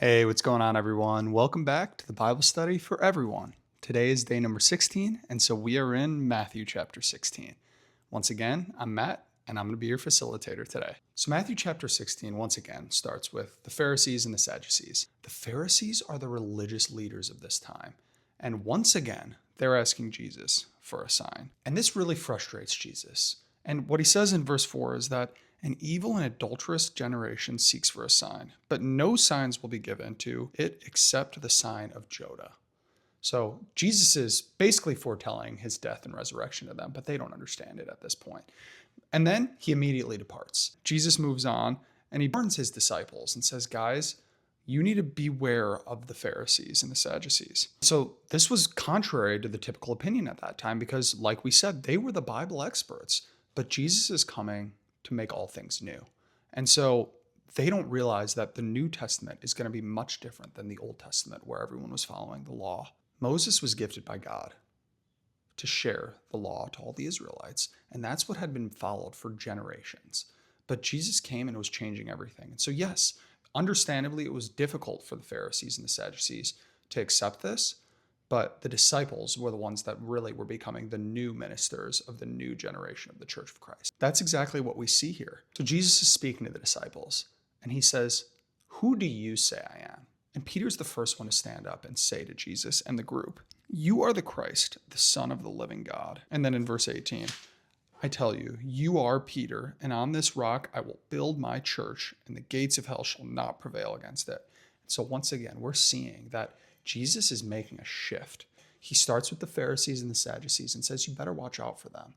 Hey, what's going on, everyone? Welcome back to the Bible study for everyone. Today is day number 16, and so we are in Matthew chapter 16. Once again, I'm Matt, and I'm going to be your facilitator today. So, Matthew chapter 16, once again, starts with the Pharisees and the Sadducees. The Pharisees are the religious leaders of this time, and once again, they're asking Jesus for a sign. And this really frustrates Jesus. And what he says in verse 4 is that an evil and adulterous generation seeks for a sign, but no signs will be given to it except the sign of Jonah. So Jesus is basically foretelling his death and resurrection to them, but they don't understand it at this point. And then he immediately departs. Jesus moves on and he warns his disciples and says, guys, you need to beware of the Pharisees and the Sadducees. So this was contrary to the typical opinion at that time because, like we said, they were the Bible experts, but Jesus is coming to make all things new. And so they don't realize that the New Testament is going to be much different than the Old Testament, where everyone was following the law. Moses was gifted by God to share the law to all the Israelites, and that's what had been followed for generations. But Jesus came and was changing everything. And so, yes, understandably, it was difficult for the Pharisees and the Sadducees to accept this, but the disciples were the ones that really were becoming the new ministers of the new generation of the Church of Christ. That's exactly what we see here. So Jesus is speaking to the disciples, and he says, "Who do you say I am?" And Peter's the first one to stand up and say to Jesus and the group, "You are the Christ, the Son of the living God." And then in verse 18, "I tell you, you are Peter, and on this rock I will build my church, and the gates of hell shall not prevail against it." And so once again, we're seeing that Jesus is making a shift. He starts with the Pharisees and the Sadducees and says, you better watch out for them.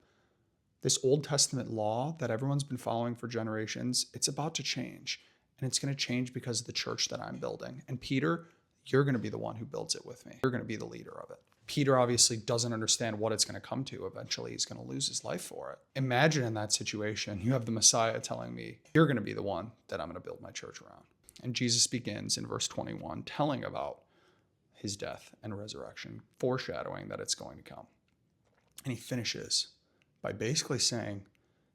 This Old Testament law that everyone's been following for generations, it's about to change. And it's going to change because of the church that I'm building. And Peter, you're going to be the one who builds it with me. You're going to be the leader of it. Peter obviously doesn't understand what it's going to come to. Eventually, he's going to lose his life for it. Imagine in that situation, you have the Messiah telling me, you're going to be the one that I'm going to build my church around. And Jesus begins in verse 21 telling about his death and resurrection, foreshadowing that it's going to come. And he finishes by basically saying,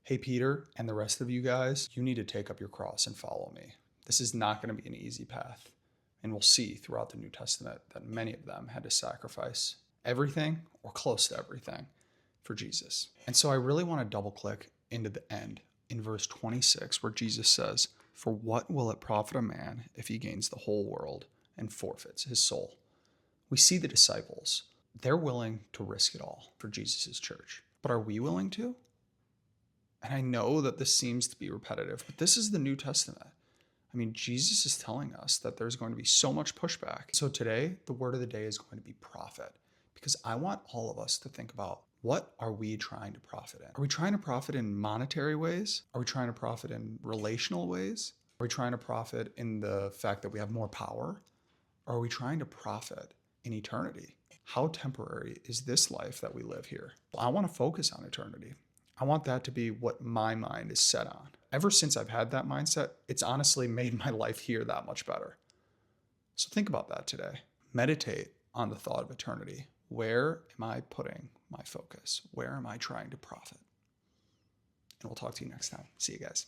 hey, Peter, and the rest of you guys, you need to take up your cross and follow me. This is not going to be an easy path. And we'll see throughout the New Testament that many of them had to sacrifice everything or close to everything for Jesus. And so I really want to double click into the end in verse 26, where Jesus says, for what will it profit a man if he gains the whole world and forfeits his soul? We see the disciples. They're willing to risk it all for Jesus' church. But are we willing to? And I know that this seems to be repetitive, but this is the New Testament. I mean, Jesus is telling us that there's going to be so much pushback. So today, the word of the day is going to be profit, because I want all of us to think about, what are we trying to profit in? Are we trying to profit in monetary ways? Are we trying to profit in relational ways? Are we trying to profit in the fact that we have more power? Or are we trying to profit in eternity? How temporary is this life that we live here? Well, I want to focus on eternity. I want that to be what my mind is set on. Ever since I've had that mindset, it's honestly made my life here that much better. So think about that today. Meditate on the thought of eternity. Where am I putting my focus? Where am I trying to profit? And we'll talk to you next time. See you guys.